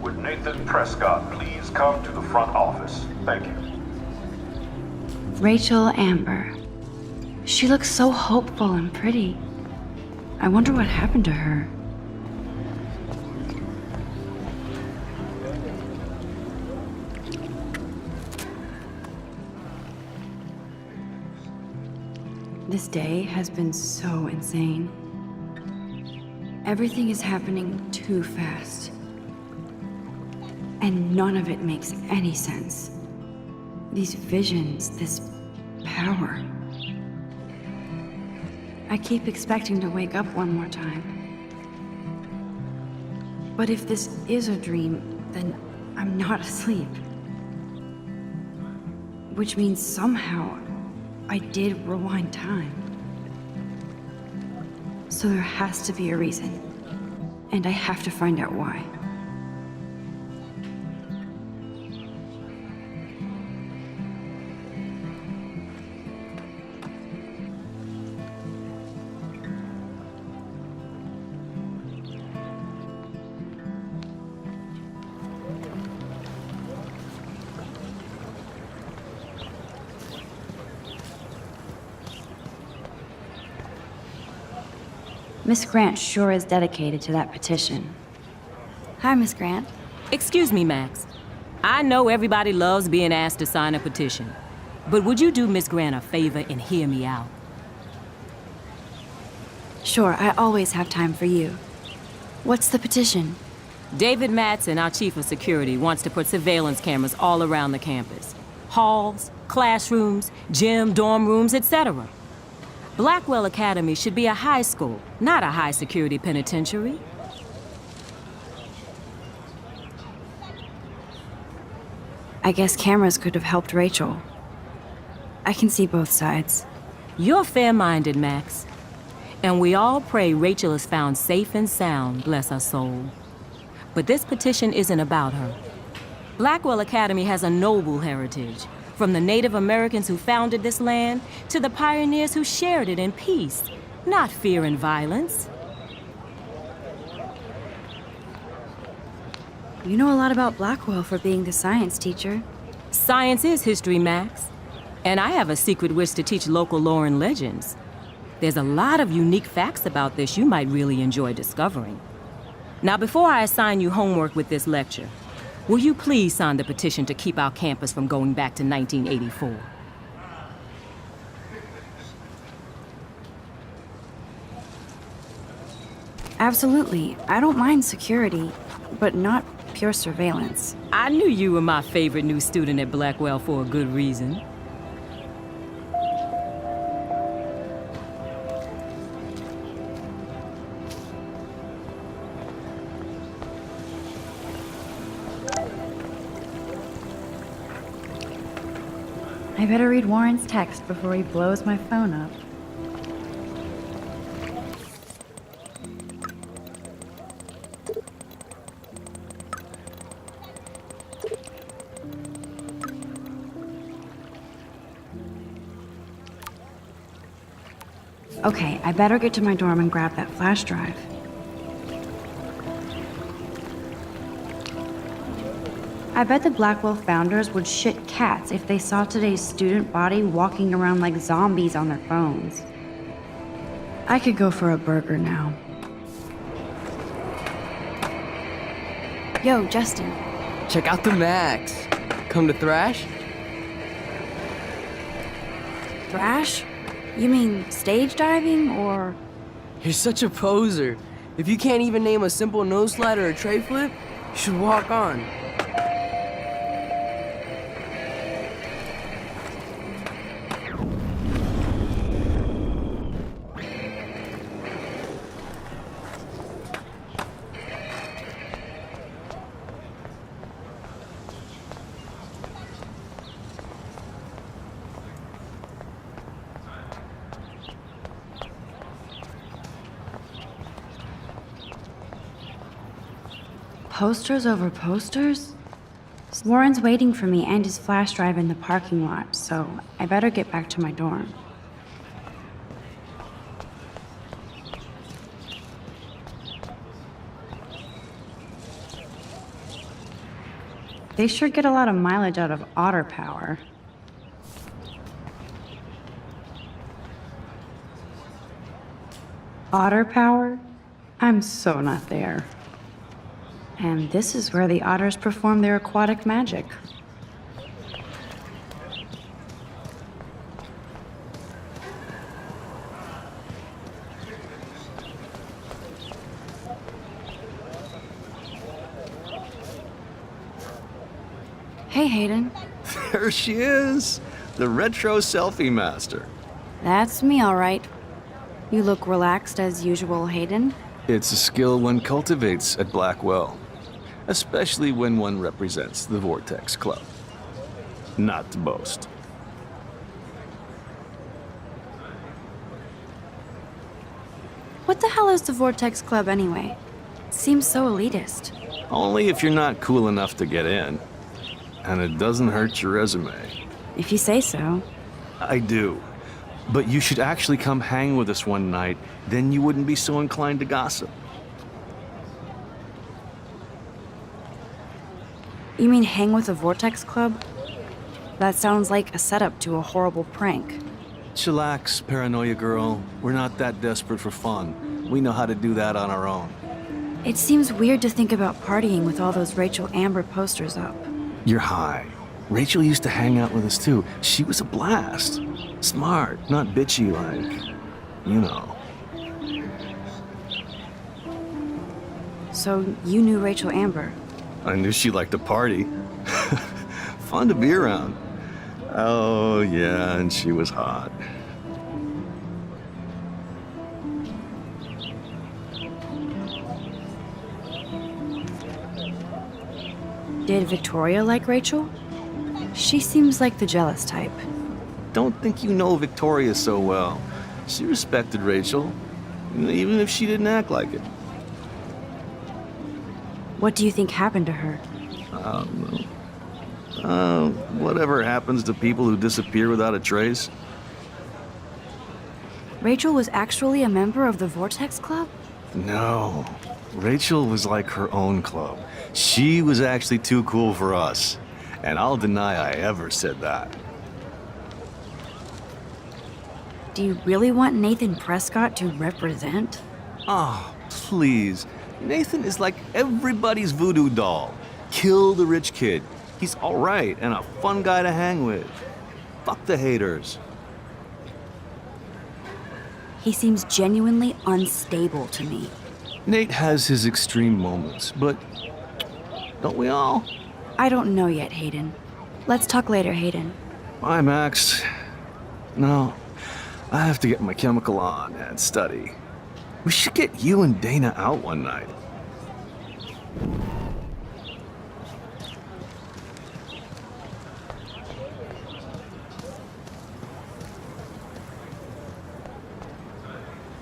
Would Nathan Prescott please come to the front office? Thank you. Rachel Amber. She looks so hopeful and pretty. I wonder what happened to her. This day has been so insane. Everything is happening too fast. And none of it makes any sense. These visions, this power. I keep expecting to wake up one more time. But if this is a dream, then I'm not asleep. Which means somehow I did rewind time. So there has to be a reason. And I have to find out why. Miss Grant sure is dedicated to that petition. Hi, Miss Grant. Excuse me, Max. I know everybody loves being asked to sign a petition, but would you do Miss Grant a favor and hear me out? Sure, I always have time for you. What's the petition? David Matson, our chief of security, wants to put surveillance cameras all around the campus. Halls, classrooms, gym, dorm rooms, etc. Blackwell Academy should be a high school, not a high-security penitentiary. I guess cameras could have helped Rachel. I can see both sides. You're fair-minded, Max. And we all pray Rachel is found safe and sound, bless her soul. But this petition isn't about her. Blackwell Academy has a noble heritage. From the Native Americans who founded this land to the pioneers who shared it in peace, not fear and violence. You know a lot about Blackwell for being the science teacher. Science is history, Max. And I have a secret wish to teach local lore and legends. There's a lot of unique facts about this you might really enjoy discovering. Now, before I assign you homework with this lecture, will you please sign the petition to keep our campus from going back to 1984? Absolutely. I don't mind security, but not pure surveillance. I knew you were my favorite new student at Blackwell for a good reason. I better read Warren's text before he blows my phone up. Okay, I better get to my dorm and grab that flash drive. I bet the Blackwell founders would shit cats if they saw today's student body walking around like zombies on their phones. I could go for a burger now. Yo, Justin. Check out the Max. Come to Thrash? Thrash? You mean stage diving, or...? You're such a poser. If you can't even name a simple nose slide or a tray flip, you should walk on. Posters over posters? Warren's waiting for me and his flash drive in the parking lot, so I better get back to my dorm. They sure get a lot of mileage out of otter power. Otter power? I'm so not there. And this is where the otters perform their aquatic magic. Hey, Hayden. There she is, the retro selfie master. That's me, all right. You look relaxed as usual, Hayden. It's a skill one cultivates at Blackwell, especially when one represents the Vortex Club. Not to boast. What the hell is the Vortex Club anyway? Seems so elitist. Only if you're not cool enough to get in. And it doesn't hurt your resume. If you say so. I do. But you should actually come hang with us one night, then you wouldn't be so inclined to gossip. You mean hang with the Vortex Club? That sounds like a setup to a horrible prank. Chillax, paranoia girl. We're not that desperate for fun. We know how to do that on our own. It seems weird to think about partying with all those Rachel Amber posters up. You're high. Rachel used to hang out with us too. She was a blast. Smart, not bitchy like, you know. So you knew Rachel Amber? I knew she liked to party. Fun to be around. Oh, yeah, and she was hot. Did Victoria like Rachel? She seems like the jealous type. Don't think you know Victoria so well. She respected Rachel, even if she didn't act like it. What do you think happened to her? Whatever happens to people who disappear without a trace. Rachel was actually a member of the Vortex Club? No. Rachel was like her own club. She was actually too cool for us. And I'll deny I ever said that. Do you really want Nathan Prescott to represent? Oh, please. Nathan is like everybody's voodoo doll. Kill the rich kid. He's all right and a fun guy to hang with. Fuck the haters. He seems genuinely unstable to me. Nate has his extreme moments, but don't we all? I don't know yet, Hayden. Let's talk later, Hayden. Bye, Max. No, I have to get my chemical on and study. We should get you and Dana out one night.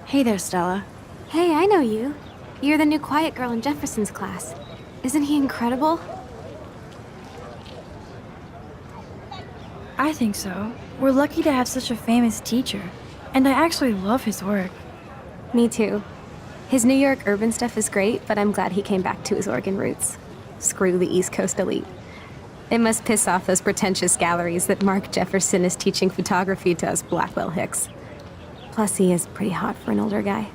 Hey there, Stella. Hey, I know you. You're the new quiet girl in Jefferson's class. Isn't he incredible? I think so. We're lucky to have such a famous teacher. And I actually love his work. Me too. His New York urban stuff is great, but I'm glad he came back to his Oregon roots. Screw the East Coast elite. It must piss off those pretentious galleries that Mark Jefferson is teaching photography to us Blackwell hicks. Plus, he is pretty hot for an older guy.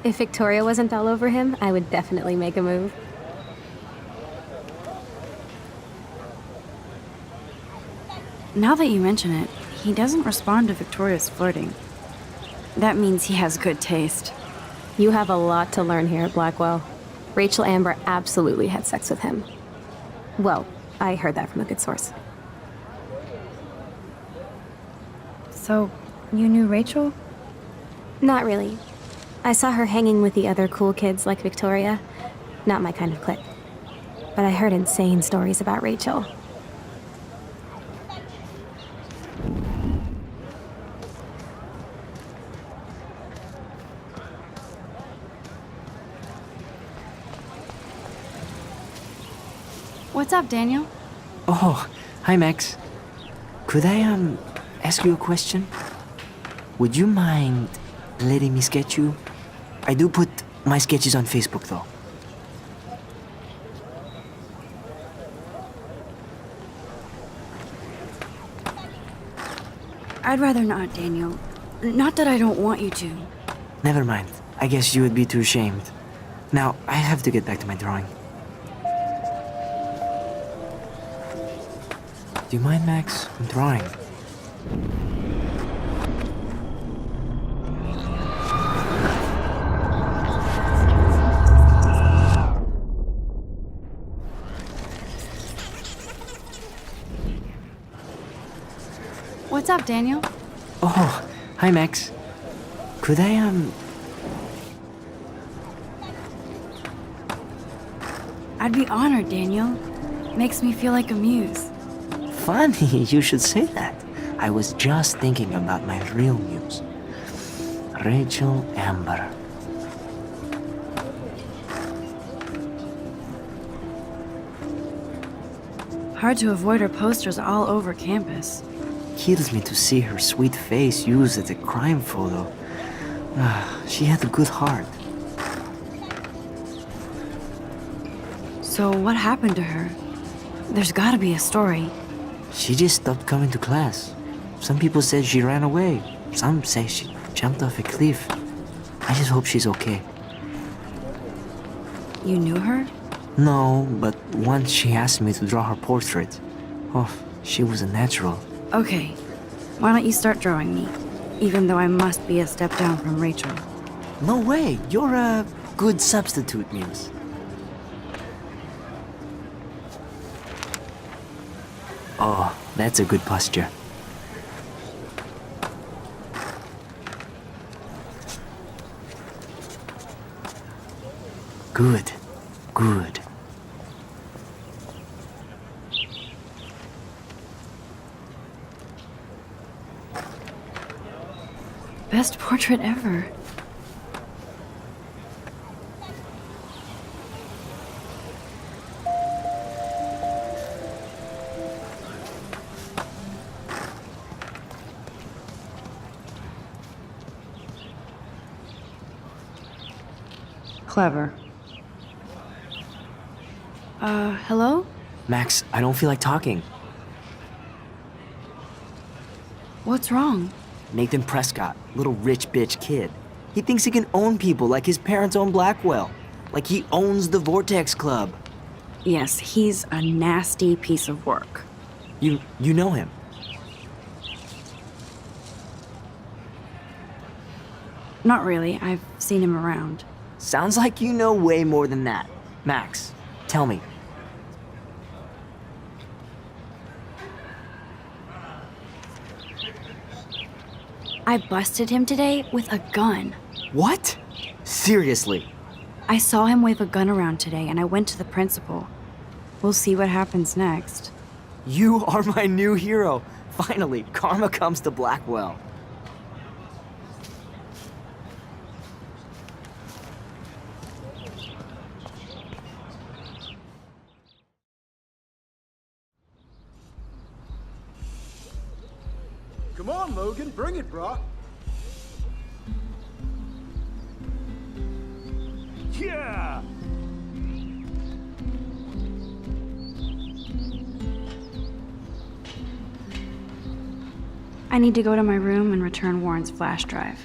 If Victoria wasn't all over him, I would definitely make a move. Now that you mention it, he doesn't respond to Victoria's flirting. That means he has good taste. You have a lot to learn here at Blackwell. Rachel Amber absolutely had sex with him. Well, I heard that from a good source. So, you knew Rachel? Not really. I saw her hanging with the other cool kids like Victoria. Not my kind of clique. But I heard insane stories about Rachel. What's up, Daniel? Oh, hi Max. Could I ask you a question? Would you mind letting me sketch you? I do put my sketches on Facebook though. I'd rather not, Daniel. Not that I don't want you to. Never mind. I guess you would be too ashamed. Now, I have to get back to my drawing. Do you mind, Max? I'm drawing. What's up, Daniel? Oh, hi, Max. Could I, I'd be honored, Daniel. Makes me feel like a muse. Funny you should say that. I was just thinking about my real muse. Rachel Amber. Hard to avoid her posters all over campus. Kills me to see her sweet face used as a crime photo. She had a good heart. So what happened to her? There's gotta be a story. She just stopped coming to class. Some people said she ran away. Some say she jumped off a cliff. I just hope she's okay. You knew her? No, but once she asked me to draw her portrait. Oh, she was a natural. Okay. Why don't you start drawing me? Even though I must be a step down from Rachel. No way, you're a good substitute, Muse. Oh, that's a good posture. Good, good. Best portrait ever. Clever. Hello? Max, I don't feel like talking. What's wrong? Nathan Prescott, little rich bitch kid. He thinks he can own people like his parents own Blackwell. Like he owns the Vortex Club. Yes, he's a nasty piece of work. You know him. Not really. I've seen him around. Sounds like you know way more than that. Max, tell me. I busted him today with a gun. What? Seriously? I saw him wave a gun around today and I went to the principal. We'll see what happens next. You are my new hero. Finally, karma comes to Blackwell. Come on, Logan, bring it, brah. Yeah! I need to go to my room and return Warren's flash drive.